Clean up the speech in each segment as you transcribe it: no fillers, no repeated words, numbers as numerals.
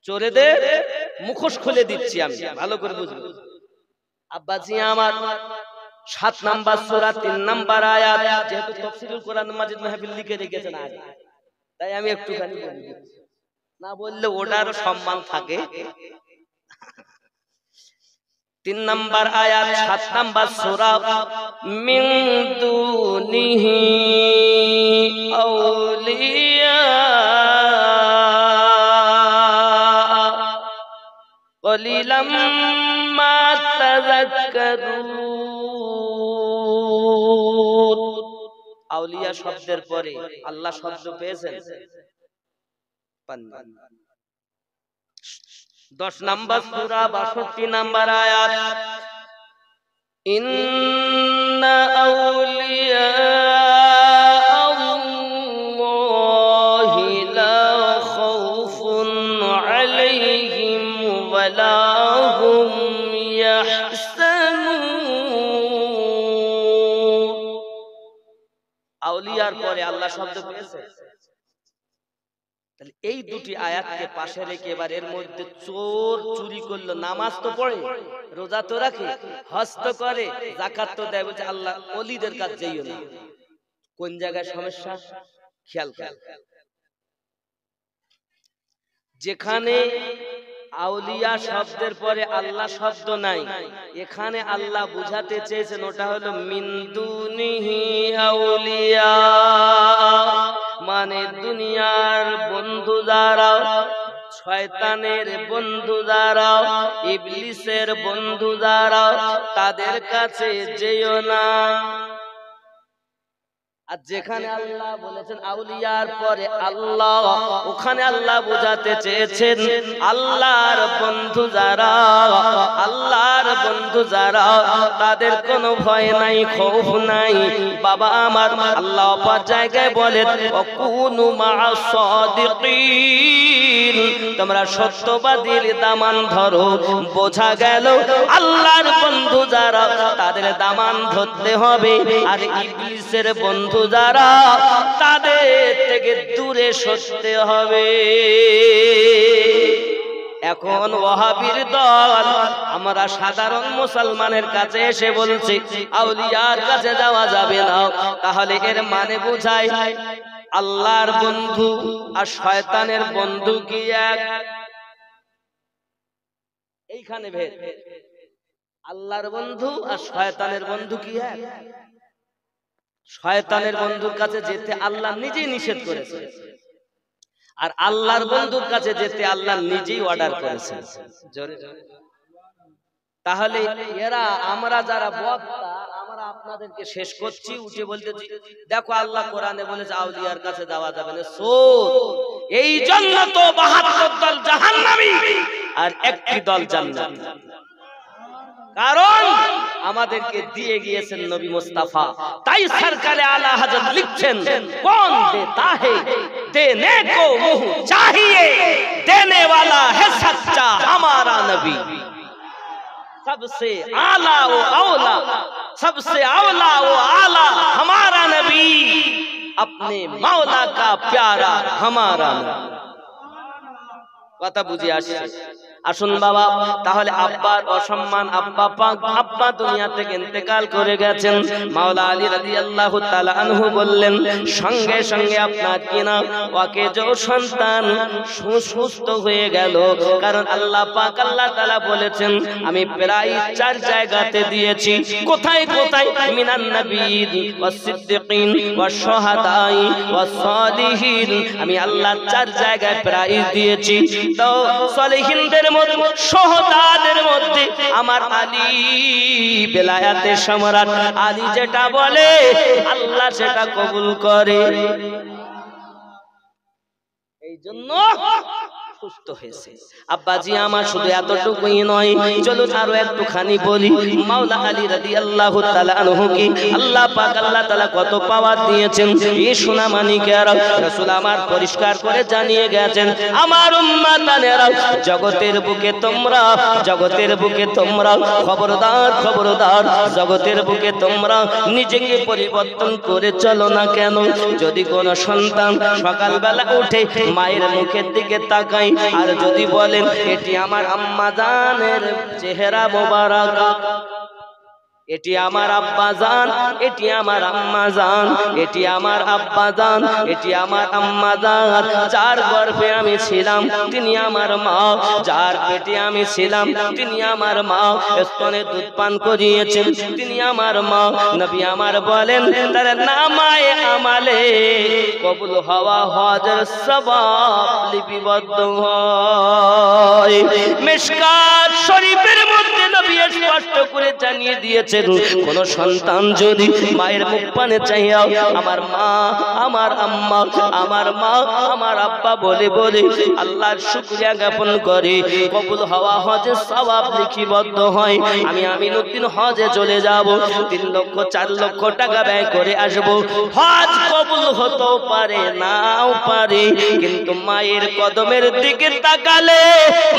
চোরেদের মুখোশ খুলে দিচ্ছি আমি, ভালো করে বুঝবেন। আব্বাজি আমার 7 নাম্বার সূরা 3 নাম্বার আয়াত, যেহেতু তাফসীরুল কোরআন মাজিদ মাহফিল লিখে রেখেছেন আগে, তাই আমি একটুখানি বলে দিচ্ছি, না বললে ওটারও সম্মান থাকে। 3 নাম্বার আয়াত 7 নাম্বার সূরা, মিন দুনিহি আউলিয়া কলিলাম মা তাযাক্কারুন। আউলিয়া শব্দের পরে আল্লাহ শব্দ পেয়েছেন? 10 নাম্বার সূরা 62 নাম্বার আয়াত, ইন্না আউলিয়া আল্লাহি লা খাউফুন আলাইহিম ওয়া লা হুম ইয়াহসানুন। আউলিয়ার পরে আল্লাহ শব্দ পেয়েছে। তাহলে এই দুটি আয়াতকে পাশে রেখে এবার এর মধ্যে চোর চুরি করলো, নামাজ তো পড়ে, রোজা তো রাখে, হজ তো করে, যাকাত তো দেয়, বলছে আল্লাহ ওলিদের কাছে যাইও না। কোন জায়গায় সমস্যা খেয়াল কর। যেখানে আউলিয়া শব্দের পরে আল্লাহ শব্দ নাই, এখানে আল্লাহ বুঝাতে চেয়েছেন ওটা হলো মিন দুনিহি আউলিয়া, মানে দুনিয়ার বন্ধু যারা, শয়তানের বন্ধু যারা, ইবলিসের বন্ধু যারা, তাদের কাছে যেও না। আর যেখানে আল্লাহ বলেছেন আউলিয়ার পরে আল্লাহ, ওখানে আল্লাহ বোঝাতে চেয়েছেন আল্লাহর বন্ধু যারা, আল্লাহর বন্ধু যারা, তাদের কোনো ভয় নাই, খৌফ নাই। বাবা আমার আল্লাহ পাক জায়গায় বলেন ওয়াকুনু মা'আস সাদিকিন, তোমরা সত্যবাদীর দামান ধরো। বোঝা গেল আল্লাহর বন্ধু যারা, তাদের দামান ধরতে হবে, আর ইবলিসের বন্ধু যারা, তাদের থেকে দূরে সরতে হবে। এখন ওয়াহাবীর দল আমরা সাধারণ মুসলমানের কাছে এসে বলছে আউলিয়ার কাছে যাওয়া যাবে না, তাহলে এর মানে বোঝায় আল্লাহর বন্ধু আর শয়তানের বন্ধু কি এক? এইখানে ভেদ। আল্লাহর বন্ধু আর শয়তানের বন্ধু কি এক? শয়তানের বন্ধুর কাছে যেতে আল্লাহ নিজেই নিষেধ করেছেন, আর আল্লাহর বন্ধুর কাছে যেতে আল্লাহ নিজেই অর্ডার করেছেন। তাহলে এরা, আমরা যারা বক্তা, আমরা আপনাদেরকে শেষ করছি, উঠে বলতেছি দেখো আল্লাহ কোরআনে বলেছে আউলিয়ার কাছে যাওয়া যাবে না। এই জন্য তো 72 দল জাহান্নামী আর একটি দল জান্নাতি। কারণ আমাদেরকে দিয়ে গিয়েছেন নবী মুস্তাফা। তাই সরকারে আলা হযরত লিখছেন কোন দেতা है देने को मुंह चाहिए, देने वाला है सच्चा हमारा नबी। सबसे आला वो औला, सबसे औला वो आला हमारा नबी, अपने मौला का प्यारा हमारा नबी। কথা বুঝে আসছে? আসুন বাবা, তাহলে আব্বার অসম্মান, আব্বা দুনিয়া থেকে ইন্তেকাল করে গেছেন। মাওলা আলী রাদিয়াল্লাহু তাআলা আনহু বললেন সঙ্গে সঙ্গে আপনার কিনা ওয়াকেজো সন্তান সুস্থ হয়ে গেল। কারণ আল্লাহ পাক আল্লাহ তাআলা বলেছেন আমি প্রায় 4 জায়গাতে দিয়েছি। কোথায় কোথায়? মিনান নবিয়্যিন ওয়াস সিদ্দিকিন ওয়াস শুহাদাই ওয়াস সালিহিন। আমি আল্লাহ 4 জায়গায় প্রাইজ দিয়েছি। তো সালিহিনদের মধ্যে, শুহাদাদের মধ্যে আমার আলী বেলায়াতের সম্রাট আলী যেটা বলে আল্লাহ সেটা কবুল করে। এই জন্য সুস্থ হয়েছে। আব্বাজি আমার শুধু এতটুকুই নয়, চলুন আরো একটুখানি বলি। মাওলা আলী রাদিয়াল্লাহু তাআলা আনহু কি আল্লাহ পাক আল্লাহ তাআলা কত পাওয়ার দিয়েছেন। এই সোনা মানিকেরা রাসূল আমার পরিষ্কার করে জানিয়ে গেছেন আমার উম্মতানেরা জগতের বুকে তোমরা, জগতের বুকে তোমরা খবরদার খবরদার, জগতের বুকে তোমরা নিজেকে পরিবর্তন করে চলো না কেন। যদি কোন সন্তান সকালবেলা উঠে মায়ের মুখের দিকে তাকায়, আর যদি বলেন এটি আমার আম্মা জানের চেহারা মোবারক, এটি আমার আব্বা জান, এটি আমার আম্মা জান, এটি আমার আব্বা জান, এটি আমার আম্মা জান, যার গর্ভে আমি ছিলাম তিনি আমার মা, যার পেটে আমি ছিলাম তিনি আমার মা, স্তনে দুধ পান করিয়েছেন তিনি আমার মা। নবী আমার বলেন তার নামায়ে আমালে কবুল হওয়া হজের সওয়াব লিপিবদ্ধ হয়। মিশকাত শরীফের মধ্যে নবী স্পষ্ট করে জানিয়ে দিয়েছেন কোন সন্তান যদি মায়ের মুখ পানে চাইয়া আমার মা, আমার আম্মা, আমার মা, আমার আব্বা বলে বলে আল্লাহর শুকরিয়া জ্ঞাপন করে, কবুল হওয়া হজের সওয়াব লিপিবদ্ধ হয়। আমি আমিনুদ্দিন হজে চলে যাব, 3 লক্ষ 4 লক্ষ টাকা ব্যয় করে আসব, হজ কবুল হতেও পারে নাও পারে, কিন্তু মায়ের কদমের দিকে তাকালে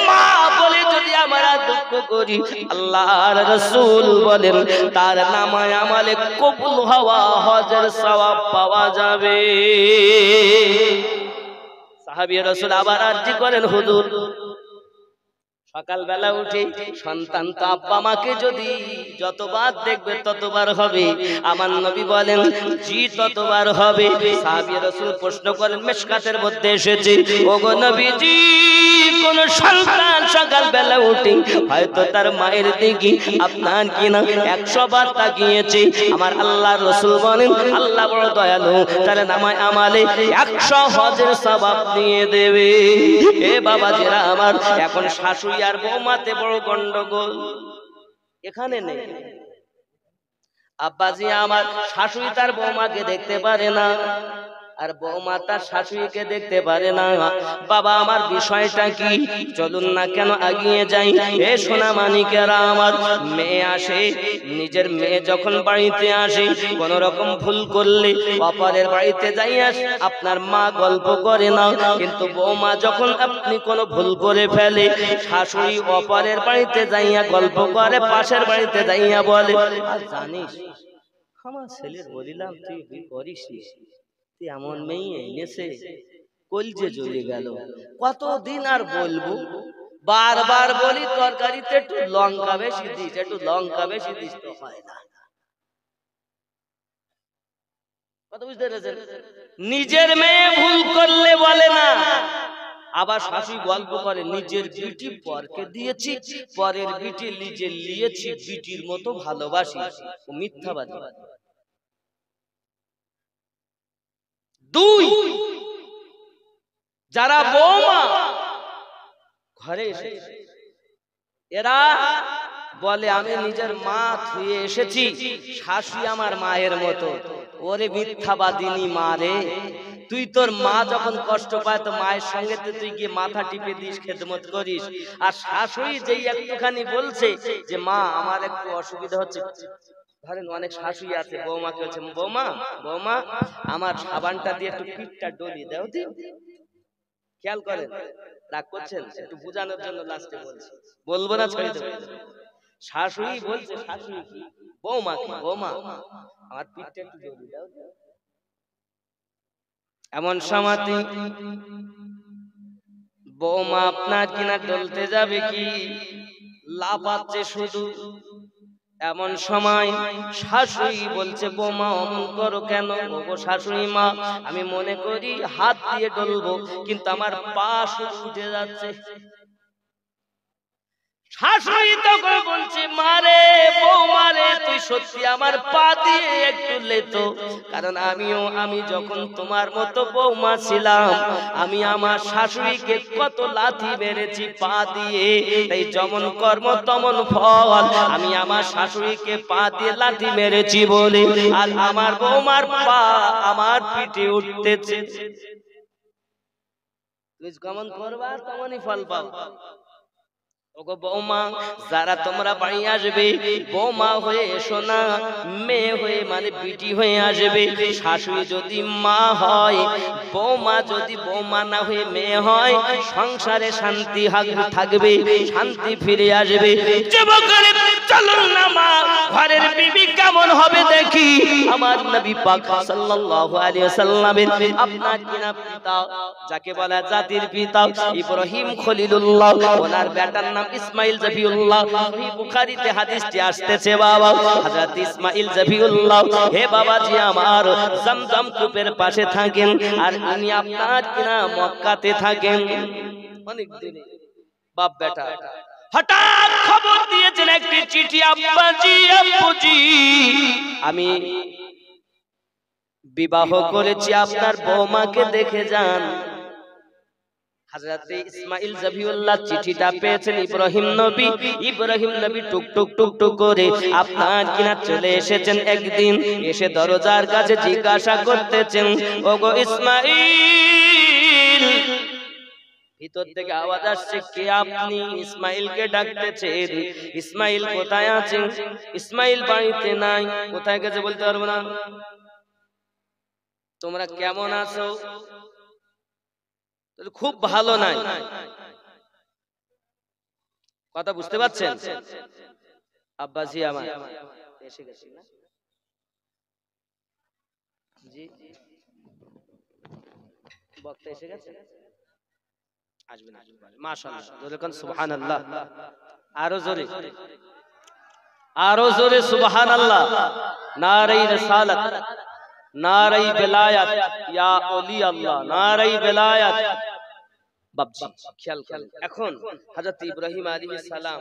মা বলে যদি আমরা দুঃখ করি, আল্লাহর রাসূল বলেন তার নামায়ে আমালে কবুল হওয়া হজের সওয়াব পাওয়া যাবে। সাহাবী রাসূল আবার আরজি করেন, হুজুর সকালবেলা উঠে সন্তান তো আব্বা মাকে যদি যতবার দেখবে ততবার হবে, আমার নবী বলেন জি ততবার হবে। সাহাবী রাসূল প্রশ্ন করেন, মিশকাতের মধ্যে এসেছে, ওগো নবীজি কোন সন্তান সকালবেলা উঠে হয়তো তার মায়ের দিকে আপনার কিনা 100 বার তাকিয়েছে, আমার আল্লাহর রাসূল বলেন আল্লাহ বড় দয়ালু, তার নামায়ে আমালে 100 হজের সওয়াব দিয়ে দেবে। এ বাবাজিরা আমার, এখন শাশুড়ি আর বৌমাতে বড় গন্ডগোল এখানে নেই। আব্বাজি আমার, শাশুড়ি তার বৌমাকে দেখতে পারে না, আর বৌমা তার শাশুড়িকে দেখতে পারে না। বাবা আমার বিষয়টা কি, চলুন না কেন আগিয়ে যাই। এ সোনা মানিকেরা আমার, মেয়ে আসে, নিজের মেয়ে যখন বাড়িতে আসে কোন রকম ভুল করলে অপরের বাড়িতে যাইয়া আপনার মা গল্প করে না, কিন্তু বৌমা যখন আপনি কোনো ভুল করে ফেলে শাশুড়ি অপরের বাড়িতে যাইয়া গল্প করে, পাশের বাড়িতে যাইয়া বলে জানিস আমার ছেলের বলিলাম তুই করিস, এমন মেয়ে এনেছে, কলজে জ্বলে গেল। কতদিন আর বলবো, বারবার বলি তরকারিতে একটু লঙ্কা বেশি দিস, একটু লঙ্কা বেশি দিস, তো হয় না। কত বুঝতে পেরেছেন? নিজের মেয়ে ভুল করলে বলে না, আবার শাশুড়ি গল্প করে নিজের বিটি পরকে দিয়েছি, পরের বিটি নিজে নিয়েছি, বিটির মতো ভালোবাসি। ও মিথ্যাবাদী। 2, যারা বৌমা ঘরে এসেছে এরা বলে আমি নিজের মা থুয়ে এসেছি, শাশুড়ি আমার মায়ের মতো। ওরে মিথ্যাবাদিনী মা রে, তুই তোর মা যখন কষ্ট পায় তো মায়ের সঙ্গে তুই গিয়ে মাথা টিপে দিস, খেদমত করিস, আর শাশুড়ি যেই একটুখানি বলছে যে মা আমার একটু অসুবিধা হচ্ছে, ধরেন অনেক শাশুড়ি আছে বৌমাকে বলছে বৌমা বৌমা আমার সাবানটা দিয়ে একটু পিঠটা ডলি দাও দি, খেয়াল করেন, রাগ করছেন, একটু বোঝানোর জন্য লাস্টে বলছি, বলবো না ছেড়ে দেবো। শাশুড়ি বলছে শাশুড়ি কি বৌমাকে, বৌমা আমার পিঠটা একটু ডলি দাও। এমন সময় বৌমা আপনার কিনা ডলতে যাবে কি লাফাচ্ছে শুধু। এমন সময় শাশুড়ি বলছে বৌমা অমন করো কেন? ওগো শাশুড়ি মা, আমি মনে করি হাত দিয়ে ডলবো, কিন্তু আমার পা শুধু উঠে যাচ্ছে। শাশুড়ি তখন বলছে মারে বৌমারে তুই সত্যি আমার পা দিয়ে একটু লেতো, কারণ আমি যখন তোমার মতো বৌমা ছিলাম আমি আমার শাশুড়িকে কত লাথি মেরেছি পা দিয়ে, তাই যেমন কর্ম তেমন ফল, আমি আমার শাশুড়িকে পা দিয়ে লাথি মেরেছি বলে আর আমার বৌমার পা আমার পিঠে উঠতেছে। তুই কেমন করবা তেমনই ফল পাবা। ওগো বৌমা, যারা তোমরা বাড়ি আসবে বৌমা হয়ে এসো না, মেয়ে হয়ে মানে বিটি হয়ে আসবে। শাশুড়ি যদি মা হয়, বৌমা যদি বৌমা না হয়ে মেয়ে হয়, সংসারে শান্তি থাকবে, শান্তি ফিরে আসবে। যুবকের চলুন না মা ঘরের বিবি কেমন হবে দেখি। আমার নবী পাক সাল্লাল্লাহু আলাইহি ওয়াসাল্লামের আপনার কিনা পিতা, যাকে বলা জাতির পিতা ইব্রাহিম খলিলুল্লাহ, ওনার বেটার নাম ইসমাইল জবিউল্লাহ। সহিহ বুখারীতে হাদিসটি আসতেছে বাবা, হযরত ইসমাইল জবিউল্লাহ হে বাবাজি আমার জমজম কূপের পাশে থাকেন, আর উনি আপনার কিনা মক্কাতে থাকেন অনেক দিনে। বাপ বেটা হঠাৎ খবর দিয়েছেন একটি চিঠি, আব্বাজি আব্বুজি আমি বিবাহ করেছি, আপনার বৌমাকে দেখে যান। হযরত ইসমাইল জবিউল্লাহ চিঠিটা পেয়েছেন ইব্রাহিম নবী। ইব্রাহিম নবী টুক টুক টুক টুক করে আপনার কিনা চলে এসেছেন। একদিন এসে দরজার কাছে জিজ্ঞাসা করতেছেন, ওগো ইসমাইল। ভিতর থেকে আওয়াজ আসছে, কে আপনি? ইসমাইলকে ডাকতেছেন। ইসমাইল কোথায় আছেন? ইসমাইল বাড়িতে নাই। কোথায় গেছে বলতে পারবো না। তোমরা কেমন আছো? খুব ভালো নাই। কথা বুঝতে পারছেন? আব্বাজি আমার এসে গেছে না? জি বক্তা এসে গেছে, আসবেন আসবেন মাশাআল্লাহ, জোরে কোন সুবহানাল্লাহ, আরো জোরে, আরো জোরে সুবহানাল্লাহ। নারে রিসালাত, নারে বেলায়াত ইয়া ওলি আল্লাহ, নারে বেলায়াত। বাপজি খেয়াল করেন, এখন হযরত ইব্রাহিম আলাইহিস সালাম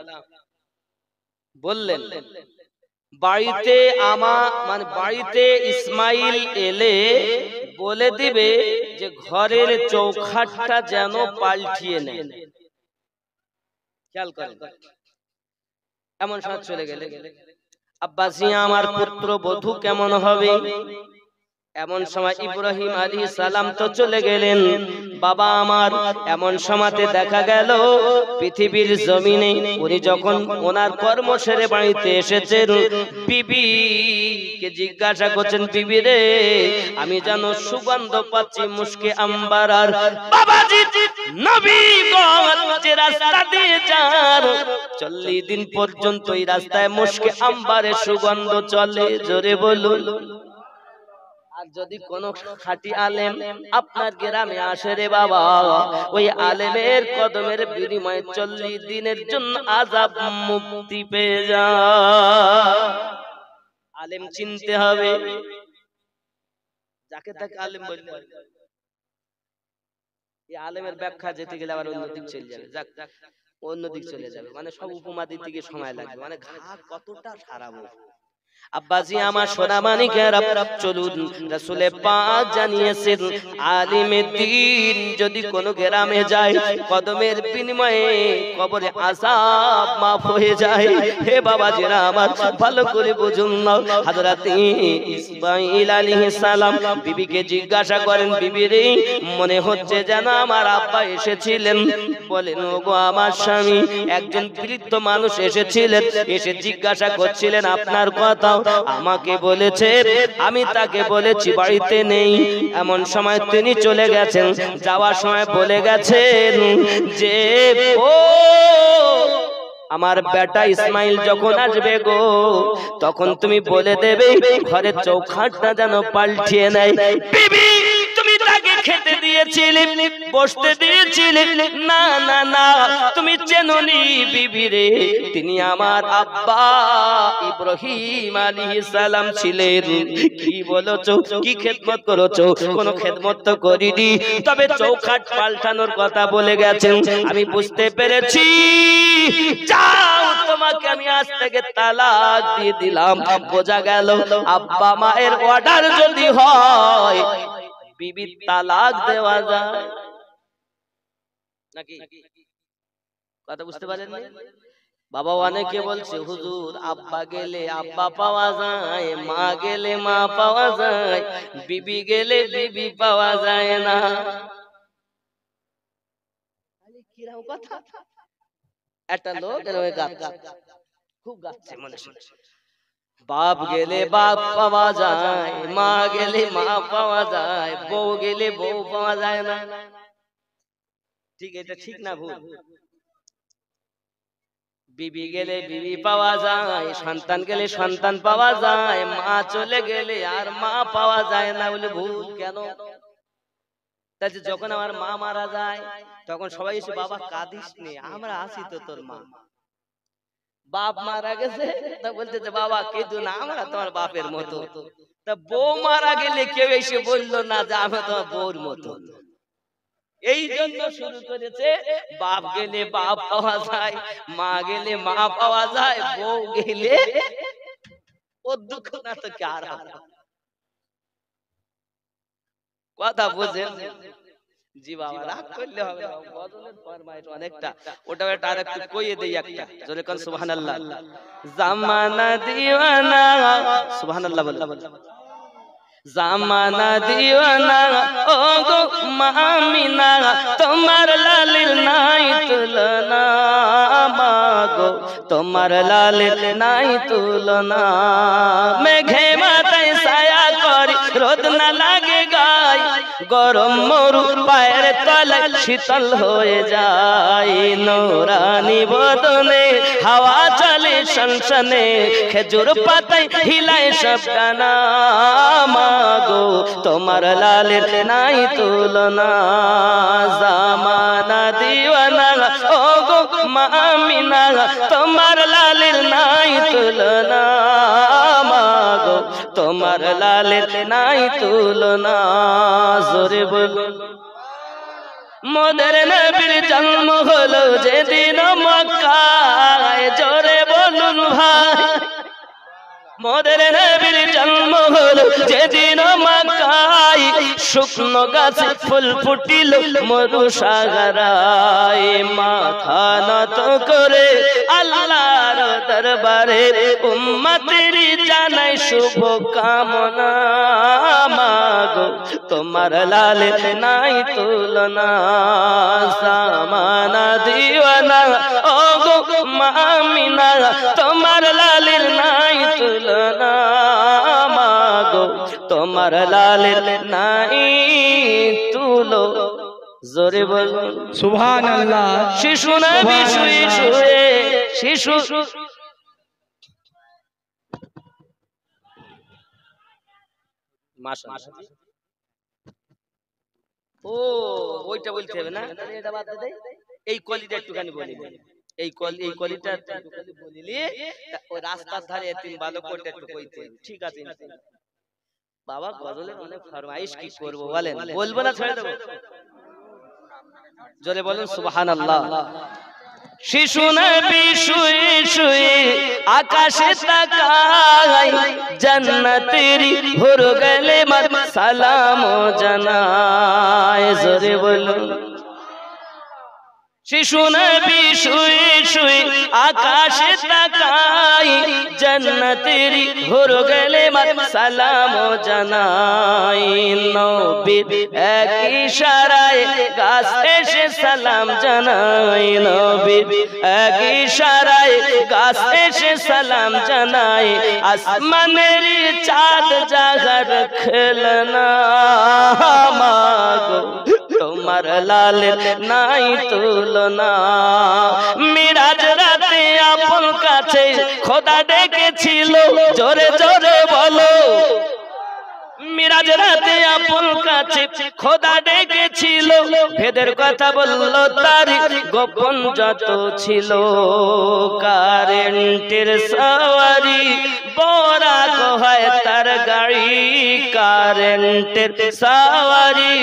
বললেন, বাড়িতে মানে বাড়িতে ইসমাইল এলে বলে দিবে যে ঘরের চৌখাটটা যেন পাল্টিয়ে নেয়। খেয়াল করেন, এমন সময় চলে গেলে, আব্বাজি আমার পুত্র বধূ কেমন হবে? এমন সময় ইব্রাহিম আলাইহিস সালাম তো চলে গেলেন। বাবা আমার এমন সময়তে দেখা গেল পৃথিবীর জমিনে উনি যখন ওনার কর্ম সেরে বাড়িতে এসেছেন, বিবি কে জিজ্ঞাসা করছেন, বিবি রে আমি যেন সুগন্ধ পাচ্ছি মুশকে আম্বার। আর বাবাজি নবীগণ যে রাস্তা দিয়ে যান 40 দিন পর্যন্ত এই রাস্তায় মুশকে আম্বারের সুগন্ধ চলে, জোরে বলুন। আর যদি কোন খাঁটি আলেম আপনার গ্রামে আসে রে বাবা, ওই আলেমের কদমের বিনিময়ে 40 দিনের জন্য আযাব মুক্তি পেয়ে যায়। আলেম চিনতে হবে, যাকে তাকে আলেম বলতে হবে। এই আলেমের ব্যাখ্যা যেতে গেলে আবার অন্যদিক চলে যাবে, যাক অন্যদিক চলে যাবে, মানে সব উপমা দিতে গিয়ে সময় লাগবে, মানে ঘা কতটা সারাবো। আব্বাজি আমার সোনা মানিকেরা, চলুন রাসূলে পাক জানিয়েছেন আলিমে দ্বীন যদি কোন গ্রামে যায় কদমের বিনিময়ে কবরে আযাব maaf হয়ে যায়। হে বাবাজিরা আমার ভালো করে বুঝুন না, হযরত ইসমাঈল আলাইহিস সালাম বিবিকে জিজ্ঞাসা করেন, বিবি রে মনে হচ্ছে যেন আমার আব্বা এসেছিলেন। বলেন, ওগো আমার স্বামী, একজন বৃদ্ধ মানুষ এসেছিলেন, এসে জিজ্ঞাসা করছিলেন আপনার কথা। আমাকে বলেছে, আমি তাকে বলেছি বাড়িতে নেই। এমন সময় তিনি চলে গেছেন, যাওয়ার সময় বলে গেছেন যে ও আমার বেটা ইসমাইল যখন আসবে গো, তখন তুমি বলে দেবে ঘরের চৌখাটটা যেন পাল্টিয়ে নেয়। বিবি তুমি তাকে খেতে দিয়েছিলে, বসতে দিয়েছিলে, না না না তুমি চেননি বিবি রে, তিনি আমার আব্বা ইব্রাহিম আলাইহিস সালাম ছিলেন। কি বলেছো, কি খেদমত করেছো? কোনো খেদমত তো করিনি, তবে চৌখাট পাল্টানোর কথা বলে গেছেন, আমি বুঝতে পেরেছি। যাও তোমাকে আমি আজ থেকে তালাক দিয়ে দিলাম। বোঝা গেল আব্বা মায়ের অর্ডার যদি হয় বিবি তালাক দেওয়া যায় নাকি? কথা বুঝতে পারেন? বাবা অনেকে বলছে হুজুর আব্বা গেলে আব্বা পাওয়া যায়, মা গেলে মা পাওয়া যায়, বিবি গেলে বিবি পাওয়া যায় না। কিরকম কথা? একটা লোক খুব গাচ্ছে মনে শুনে, বাপ গেলে বাপ পাওয়া যায়, মা গেলে মা পাওয়া যায়, বউ গেলে বউ পাওয়া যায় না। ঠিক, এটা ঠিক না ভুল? বিবি গেলে বিবি পাওয়া যায়, সন্তান গেলে সন্তান পাওয়া যায়, মা চলে গেলে আর মা পাওয়া যায় না। বলে ভুল কেন? তাই যখন আমার মা মারা যায় তখন সবাই এসে বাবা কাঁদিস নে, আমরা আছি তো তোর মা। বাপ মারা গেছে তা বলতেছে বাবা কেঁদো না, আমরা তোমার বাপের মতো। তা বউ মারা গেলে কেউ এসে বললো না যে আমরা তোমার বউর মতো। এই জন্য শুরু করেছে বাপ গেলে বাপ পাওয়া যায়, মা গেলে মা পাওয়া যায়, বউ গেলে ওর দুঃখ না তো কার হবে? কথা বুঝেন? জি বাবা রাগ করলে হবে না, গজলের ফরমাইশ অনেকটা, ওটা একটা আরেকটু কইয়ে দেই একটা, জোরে কোন সুবহানাল্লাহ। জামানা দিওয়ানা, সুবহানাল্লাহ বল। জামানা দিওয়ানা ও গো মামিনা, তোমার লালের নাই তুলনা, মাগো তোমার লালের নাই তুলনা। মেঘে মাথায় ছায়া করি, রোদ না লাগে গায়, গরম মরু পায়ের তলায় শীতল হয়ে যায়। নোরানি বদনে হাওয়া চলে সনসনে, খেজুর পাতায় হিলায় সব ডানা, মাগো তোমার লালের নাই তুলনা। জামানা দিওয়ানা ও গো মামিনা, তোমার লালের নাই তুলনা, মাগো তোমার লালের নাই তুলনা। জোরে বলো। মোদের নবীর জন্ম হলো যেদিন মক্কায়, জোরে বলুন ভাই। মোদের নবীর জন্ম হলো যেদিন মক্কায়, শুকনো গাছে ফুল ফুটিল মরু সাগরায়। মাথা নত করে আল্লাহর দরবারে উম্মতের জানাই শুভ কামনা, মাগো তোমার লালের নাই তুলনা। জামানা দিওয়ানা ও গো মামিনা, তোমার লালের নাই তুলনা, মাগো তোমার লালের নাই তুলো। জোরে বল সুবহানাল্লাহ। শিশু নবী শুয়ে শুয়ে, শিশু মাশাআল্লাহ। ও ওইটা বলতে হবে না, এটা বাদ দে। এই কলিটা একটুখানি বলি, এই কলিটা একটুখানি বলিলি, ওই রাস্তার ধারে তিন বালক কোটটা একটু কইতে, ঠিক আছে? বাবা গজলের অনেক ফরমাইশ, কি করব বলেন? বলবো না ছেড়ে দেব? জোরে বলুন সুবহানাল্লাহ। শিশু নবী শুয়ে শুয়ে আকাশে তাকায়, জান্নাতের হুর গলে মত সালাম জানায়। জোরে বলুন। শিশু নবী শুয়ে শুয়ে আকাশে তাকায়, জান্নাতের হুর গলে মত সালাম জানায়। নবীর এক ইশারায় গাছ এসে সালাম জানায়, নবীর এক ইশারায় গাছ এসে সালাম জানায়। আসমানের চাঁদ জাগার খেলনা, মাগো তোমার লালের নাই তুলনা। মিরাজ রাতে আপন কাছে খোদা ডেকেছিল, জোরে জোরে বলো। মিরাজ রাতে আপন কাছে খোদা ডেকেছিল, ভেদের কথা বলল তার গোপন যত ছিল। কারেন্টের সওয়ারি বরাক হয় তার গাড়ি, কারেন্টের সওয়ারি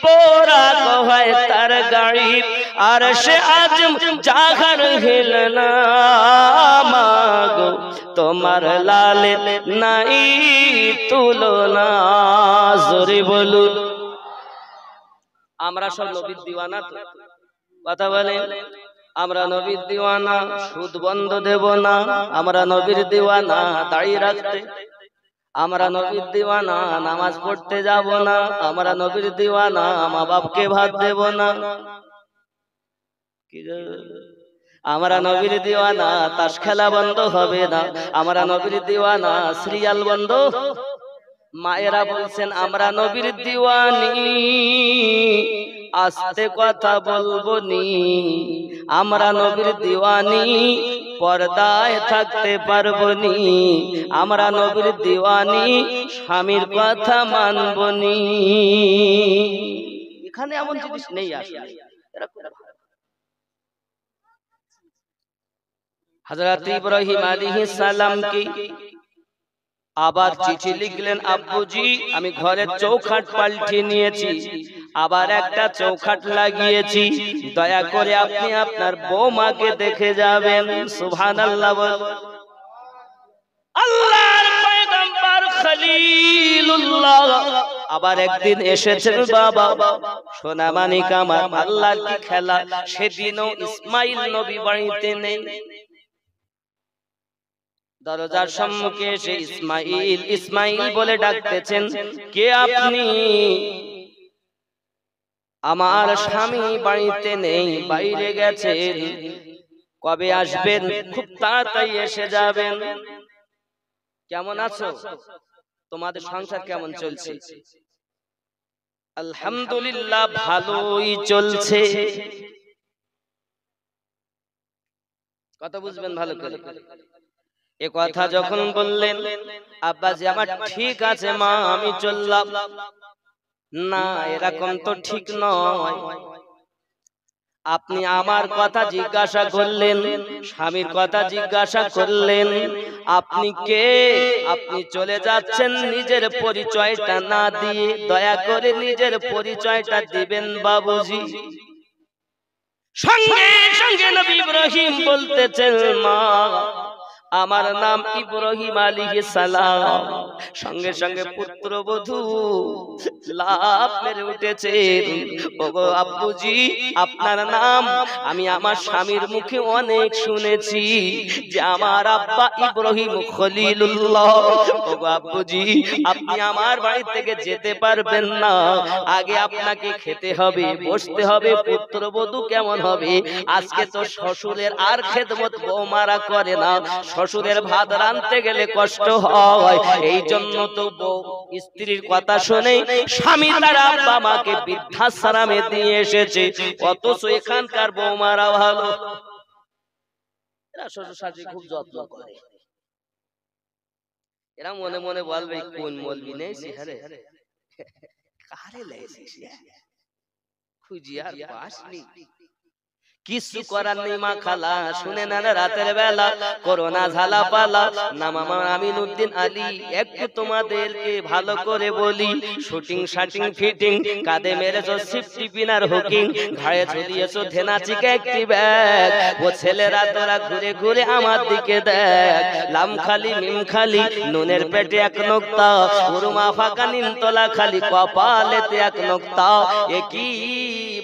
বরাক হয় তার গাড়ি। আর সে আজম জাগার হিলনা, মাগো তোমার লালের নাই তুলনা। জোরে বলুন। আমরা সব নবীর দিওয়ানা তো, কথা বলেন? আমরা নবীর দিওয়ানা, সুদ বন্ধ দেব না। আমরা নবীর দিওয়ানা দাঁড়িয়ে রাখতে, আমরা নবীর দিওয়ানা নামাজ পড়তে যাব না। আমরা নবীর দিওয়ানা মা বাপকে ভাত দেব না। আমরা নবীর দিওয়ানা তাস খেলা বন্ধ হবে না। আমরা নবীর দিওয়ানা সিরিয়াল বন্ধ। মায়েরা বলছেন আমরা নবীর দিওয়ানি, আস্তে কথা বলবো নি। আমরা নবীর দিওয়ানি, পর্দায় থাকতে পারবনি, আমরা নবীর দিওয়ানি, স্বামীর কথা মানবনি। এখানে এমন জিনিস নেই আসলে। হযরত ইব্রাহিম আলাইহিস সালাম কি আবার চিঠি লিখলেন, আব্বুজি আমি ঘরের চৌখাট পাল্টে নিয়েছি, আবার একটা চৌখাট লাগিয়েছি, দয়া করে আপনি আপনার বৌমাকে দেখে যাবেন। সুবহানাল্লাহ বল। আল্লাহর পয়গম্বর খলিলুল্লাহ আবার একদিন এসেছেন, বাবা সোনামানিক আমার, আল্লাহর কি খেলা, সেদিনও ইসমাইল নবী বাড়িতে নেই। দরজার সম্মুখে এসে ইসমাইল ইসমাইল বলে ডাকতেছেন, কে আপনি? আমার স্বামী বাড়িতে নেই, বাইরে গেছেন, কবে আসবেন? খুব তাড়াতাড়ি এসে যাবেন। কেমন আছো? তোমাদের সংসার কেমন চলছে? আলহামদুলিল্লাহ ভালোই চলছে। কথা বুঝবেন ভালো করে। এ কথা যখন বললেন, আব্বাজি আমার ঠিক আছে মা, আমি চললাম। না, এরকম তো ঠিক নয়। আপনি আমার কথা জিজ্ঞাসা করলেন, স্বামীর কথা জিজ্ঞাসা করলেন, আপনি কে? আপনি চলে যাচ্ছেন নিজের পরিচয়টা না দিয়ে, দয়া করে নিজের পরিচয়টা দিবেন বাবুজি। সঙ্গে সঙ্গে নবী ইব্রাহিম বলতেছেন, মা আমার নাম ইব্রাহিম আলাইহিস সালাম। সঙ্গে সঙ্গে পুত্রবধূ লাফ মেরে উঠেছে, ওগো আব্বুজি আপনার নাম আমি আমার স্বামীর মুখে অনেক শুনেছি যে আমার আব্বা ইব্রাহিম খলিলুল্লাহ। ওগো আব্বুজি আপনি আমার বাড়ি থেকে যেতে পারবেন না, আগে আপনাকে খেতে হবে, বসতে হবে। পুত্রবধূ কেমন হবে? আজকে তো শ্বশুরের আর খেদমত বৌমারা করে না, শ্বশুরের ভাত রাঁধতে গেলে কষ্ট হয়, এই জন্য তো বউ স্ত্রীর কথা শুনে স্বামী তার আব্বা মাকে বৃদ্ধাশ্রমে দিয়ে এসেছে, অথচ এখানকার বৌমারা ভালো, এরা শ্বশুর শাশুড়ি খুব যত্ন করে। এরা মনে মনে বলবে কোন মলবি নেই সেহারে কারে লাইছিস খুঁজি আর পাসনি। কিছু করার নেই মা খালা, শুনে না রাতের বেলা করোনা ঝালা পালা না মামা আমিনুদ্দিন আলী, একটু তোমাদেরকে ভালো করে বলি, শুটিং শাটিং ফিটিং, কাঁধে মেরেছো সিফটি পিনার হুকিং, ঘাড়ে ঝুলিয়েছো ধেনাচিকে একটি ব্যাগ, ও ছেলেরা তোরা ঘুরে ঘুরে আমার দিকে দেখ, লাম খালি মিম খালি নুনের পেটে এক নোক্তা, উরুমা ফাঁকা নিমতলা খালি কপালেতে এক নোক্তা, এ কি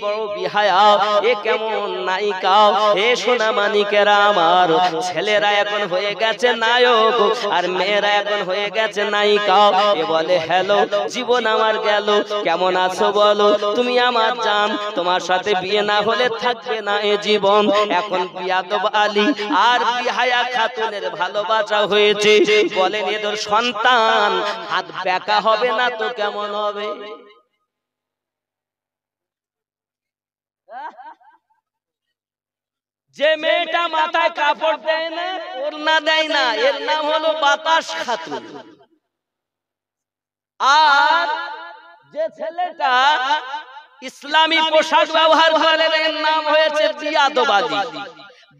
বড় বিহায়া, এ কেমন নায়িকা, হে সোনা মানিকেরা আমার, ছেলেরা এখন হয়ে গেছে নায়ক আর মেয়েরা এখন হয়ে গেছে নায়িকা। এ বলে হ্যালো জীবন আমার গেল, কেমন আছো বলো, তুমি আমার জান, তোমার সাথে বিয়ে না হলে থাকবে না এ জীবন। এখন বিয়াদব আলী আর বিহায়া খাতুনের ভালোবাসা হয়েছে, বলেন এদের সন্তান হাত বেঁকা হবে না তো কেমন হবে? যে মেয়েটা মাথায় কাপড় দেয় না, ওড়না দেয় না, এর নাম হলো বাতাস খাতুন। আর যে ছেলেটা ইসলামী পোশাক ব্যবহার করে, এর নাম হয়েছে বিয়াদবাদী।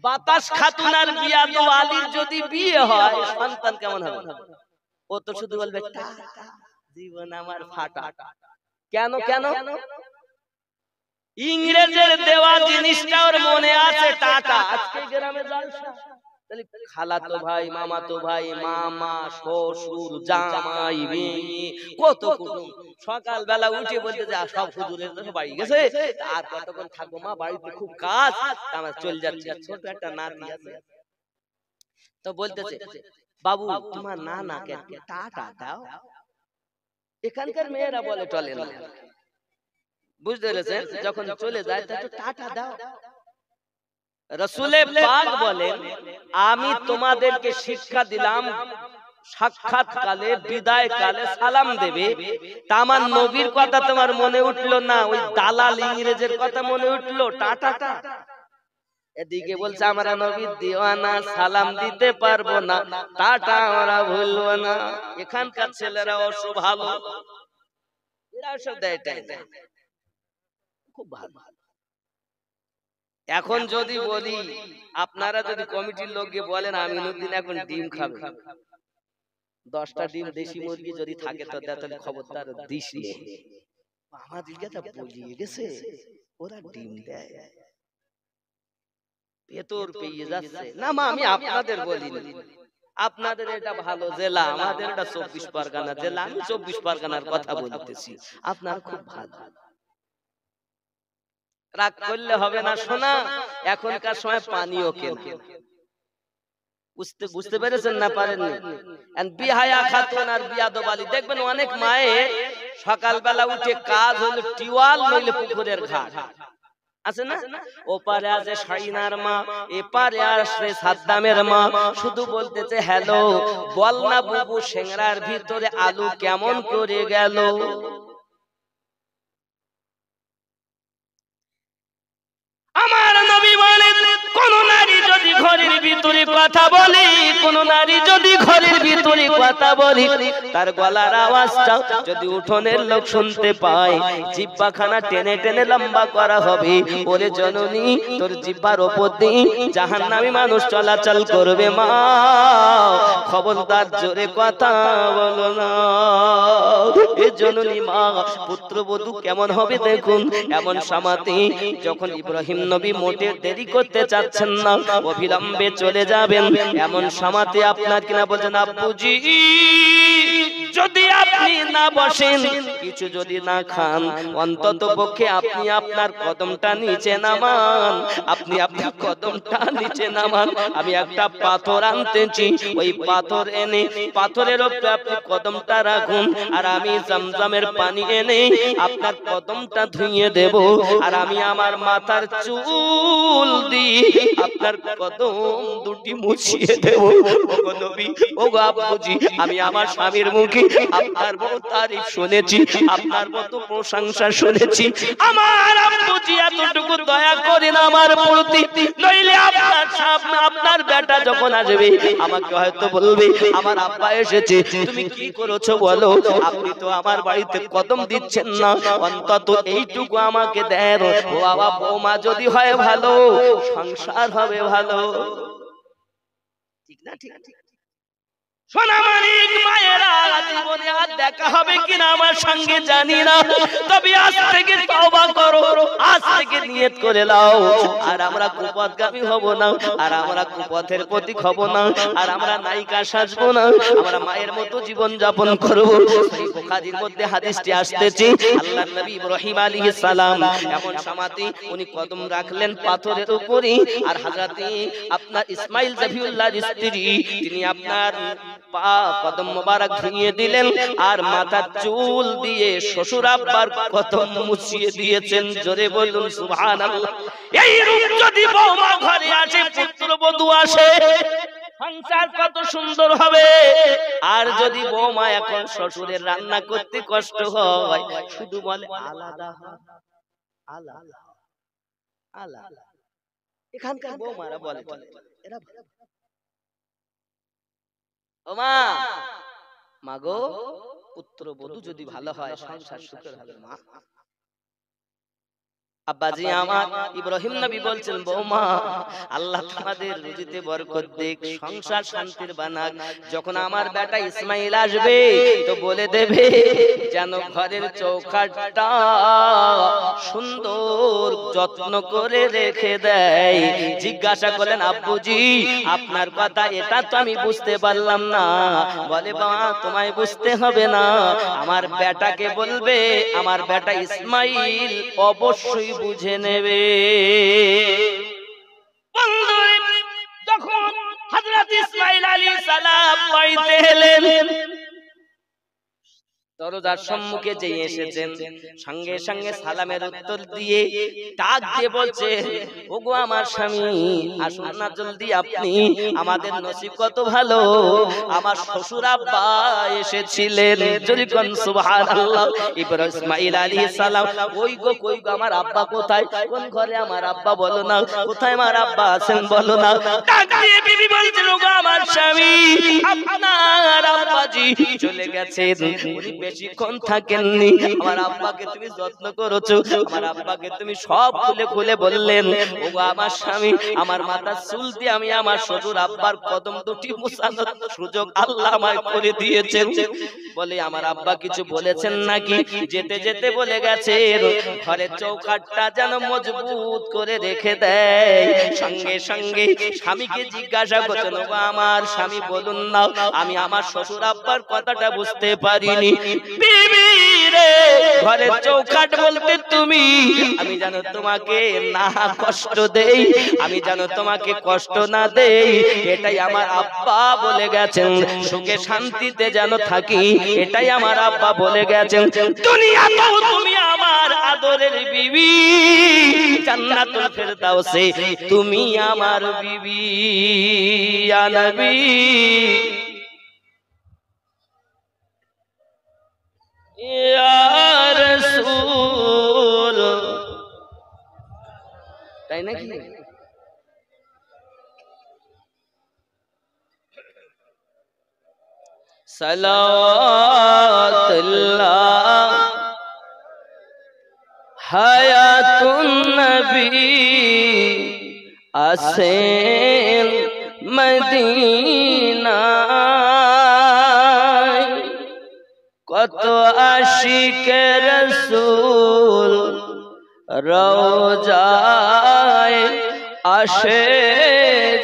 বাতাস খাতুন আর বিয়াদব আলীর যদি বিয়ে হয়, সন্তান কেমন হবে? ও তো শুধু বলবে জীবন আমার ফাটা। কেন কেন? ইংরেজের দেওয়া জিনিসটা ওর মনে আছে টাটা। আজকে গ্রামে জলসা, তাহলে খালাতো ভাই, মামাতো ভাই, মামা, শ্বশুর, জামাই, মেয়ে, কত কুটুম সকাল বেলা উঠে বলতে যে সব হুজুরের বাড়ি গেছে, আর কতক্ষণ থাকবো মা, বাড়িতে খুব কাজ, আমার চলে যাচ্ছে। ছোট একটা নাতি আছে, তো বলতেছে বাবু তোমার নানাকে টাটা দাও। এখানকার মেয়েরা বলে চলে না, বুঝতে পেরেছেন? যখন চলে যায় তো টাটা দাও। রাসূলে পাক বলেন আমি তোমাদেরকে শিক্ষা দিলাম সাক্ষাৎ কালে, বিদায় কালে সালাম দেবে। আমার নবীর কথা তোমার মনে উঠলো না, ওই দালাল ইংরেজের কথা মনে উঠলো, টাটাটা। এদিকে বলছে আমরা নবীর দিওয়ানা, সালাম দিতে পারবো না, টাটা আমরা ভুলবো না। এখানকার ছেলেরা অবশ্য ভালো, এরা সব দেয় খুব ভালো। এখন যদি বলি, আপনারা যদি কমিটির লোককে বলেন আমিনুদ্দিন এখন ডিম খাবে, 10টা ডিম দেশি মুরগি যদি থাকে তো তাহলে খবরদার দিস নে। আমাদেরকে তো বলিয়ে গেছে ওরা ডিম দেয়, ভেতর পেয়ে যাচ্ছে না। মা আমি আপনাদের বলিনি, আপনাদের এটা ভালো জেলা, আমাদের এটা 24 পরগনা জেলা, আমি 24 পরগনার কথা বলতেছি, আপনার খুব ভালো। রাগ করলে হবে না শোনা, এখনকার সময় পানিও কেনা। বুঝতে পেরেছেন না পারেননি? বিহায়া খাতুন আর বিয়াদব আলী, দেখবেন অনেক মায়ে সকালবেলা উঠে কাজ হলো টিওয়াল নইলে পুকুরের ঘাট আছে না, ওপারে আছে শাইনার মা, এপারে আসে সাদ্দামের মা, শুধু বলতেছে হ্যালো, বল না বুবু সেংরার ভিতরে আলু কেমন করে গেল। আমার নবী বলেন কোন নারী যদি ঘরের ভিতরে কথা বলে, কোন নারী যদি ঘরের ভিতরে কথা বলে, তার গলার আওয়াজটা যদি উঠোনের লোক শুনতে পায়, জিহ্বাখানা টেনে টেনে লম্বা করা হবে। ওরে জননী, তোর জিহ্বার উপর দিয়ে জাহান্নামী মানুষ চলাচল করবে মা, খবরদার জোরে কথা বলো না। এ জননী মা, পুত্রবধূ কেমন হবে দেখুন। এমন সামাতে যখন ইব্রাহিম নবী মোটে দেরি করতে চাচ্ছেন না, অবিলম্বে চলে যাবেন, এমন সামাতে আপনার কিনা বলছেন আব্বুজি যদি আপনি না বসেন, কিছু যদি না খান, অন্তত পক্ষে আপনি আপনার কদমটা নিচে নামান, আপনি আপনার কদমটা নিচে নামান। আমি একটা পাথর আনতেছি, ওই পাথর এনে পাথরের উপরে আপনি কদমটা রাখুন, আর আমি জমজমের পানি এনে আপনার কদমটা ধুইয়ে দেব, আর আমি আমার মাথার চুল দিয়ে আপনার কদম দুটি মুছিয়ে দেব। ওগো নবী, ওগো আব্বুজি, আমি আমার স্বামীর মুখে আপনার বহু তারিফ শুনেছি, আপনার মতো প্রশংসা শুনেছি। আমার আব্বুজি এতটুকু দয়া করেন আমার প্রতি, নইলে আপনার সামনে আপনার বেটা যখন আসবে আমাকে হয়তো বলবে আমার আব্বা এসেছে, তুমি কি করেছো বলো, আপনি তো আমার বাড়িতে কদম দিচ্ছেন না, অন্তত এইটুকু আমাকে দেন। ও বাবা, বৌমা যদি হয় ভালো, সংসার হবে ভালো, ঠিক না? ঠিক ঠিক সোনামানিক মায়েরা, জীবনে আর দেখা হবে কিনা আমার সঙ্গে জানি না, তবে আজ থেকে তওবা করো, আজ থেকে নিয়ত করে নাও, আর আমরা কুপথগামী হব না, আর আমরা কুপথের প্রতীক হব না, আর আমরা নায়িকা সাজবো না, আমরা মায়ের মতো জীবন যাপন করব। এই বুখারীর মধ্যে হাদিসটি আসতেছে, আল্লাহর নবী ইব্রাহিম আলাইহিস সালাম এমন সামাতে উনি কদম রাখলেন পাথরের উপরে, আর হযরতে আপনার ইসমাইল জবিউল্লাহর স্ত্রী তিনি আপনার কদম মোবারক ধুইয়ে দিলেন, আর মাথার চুল দিয়ে শ্বশুর আব্বার কদম মুছিয়ে দিয়েছেন। জোরে বলুন সুবহানাল্লাহ। এই রূপ যদি বৌমা ঘরে আসে, পুত্রবধূ আসে, সংসার কত সুন্দর হবে। আর যদি বৌমা এখন শ্বশুরের রান্না করতে কষ্ট হয়, শুধু বলে আলাদা আলাদা আলাদা, এখানকার বৌমারা বলে এরা ওমা মাগো, পুত্রবধূ যদি ভালো হয় সংসার সুখের হবে মা। আব্বাজি আমার ইব্রাহিম নবী বলছেন বৌমা আল্লাহ তোমাদের রুজিতে বরকত দেখ, সংসার শান্তির বানাক। যখন আমার বেটা ইসমাইল আসবে তো বলে দেবে যেন ঘরের চৌকাঠটা সুন্দর যত্ন করে রেখে দেয়। জিজ্ঞাসা করলেন আব্বুজি আপনার কথা এটা তো আমি বুঝতে পারলাম না। বলে বাবা তোমায় বুঝতে হবে না, আমার বেটাকে বলবে, আমার বেটা ইসমাইল অবশ্যই বুঝে নেবে। যখন হযরত ইসমাইল আলাইহিস সালাম বাড়িতে এলেন, দরজার সম্মুখে যে এসেছেন সঙ্গে সঙ্গে সালামের উত্তর দিয়ে ডাক দিয়ে বলছে, ওগো আমার স্বামী, আসুন না জলদি আপনি, আমাদের নসিব কত ভালো, আমার শ্বশুর আব্বা এসেছিলেন। যদি কোন সুবহানাল্লাহ। ইসমাঈল আলাইহিস সালাম, ওই গো কই গো আমার আব্বা কোথায়, কোন ঘরে আমার আব্বা বলো না, কোথায় আমার আব্বা আছেন বলো না। ডাক দিয়ে বিবি বলছেন, ওগো আমার স্বামী, আপনার আব্বাজি চলে গেছেন, উনি বেশিক্ষণ থাকেননি, আমার আব্বাকে তুমি যত্ন করেছো, আমার আব্বাকে তুমি সব খুলে খুলে বললেন। ওগো আমার স্বামী, আমার মাথার চুল দিয়ে আমি আমার শ্বশুর আব্বার কদম দুটি মুছানোর সুযোগ আল্লাহ আমায় করে দিয়েছেন। বলে আমার আব্বা কিছু বলেছেন নাকি? যেতে যেতে বলে গেছেন, ঘরের চৌকাঠটা যেন মজবুত করে রেখে দেয়। সঙ্গে সঙ্গে স্বামীকে জিজ্ঞাসা করছেন, ওগো আমার স্বামী বলুন না, আমি আমার শ্বশুর আব্বার কথাটা বুঝতে পারিনি। বিবি রে, ঘরের চৌকাঠ বলতে তুমি, আমি যেন তোমাকে না কষ্ট দেই, আমি যেন তোমাকে কষ্ট না দেই, এটাই আমার আব্বা বলে গেছেন। সুখে শান্তিতে যেন থাকি, এটাই আমার আব্বা বলে গেছেন। দুনিয়াতেও তুমি আমার আদরের বিবি, জান্নাতুল ফেরদাউসে তুমি আমার বিবি। ইয়া নবী, ইয়া রাসূল, তাই নাকি? সালাওয়াতুল্লাহ হায়াতুন নবী আসেন মদিনায়, কত আশিকে রাসূল রওজায় আসে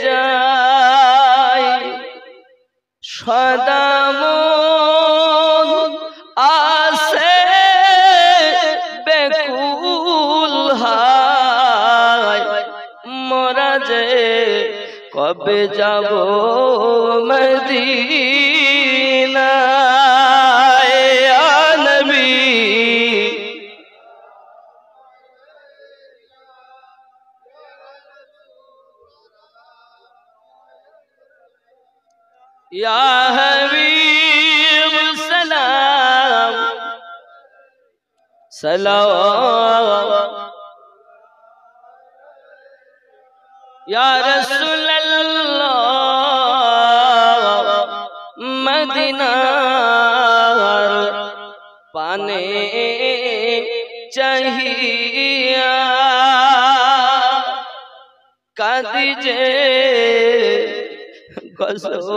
যায়, সদা মন আসে বেকুল হায়, মোরা যে কবে যাব মদিনায়। ইয়া নবী, ইয়া হাবিব সালাম সালাওয়াত, ইয়া রাসূলুল্লাহ মদিনার পানে চাহিয়া কাঁদি যে গজল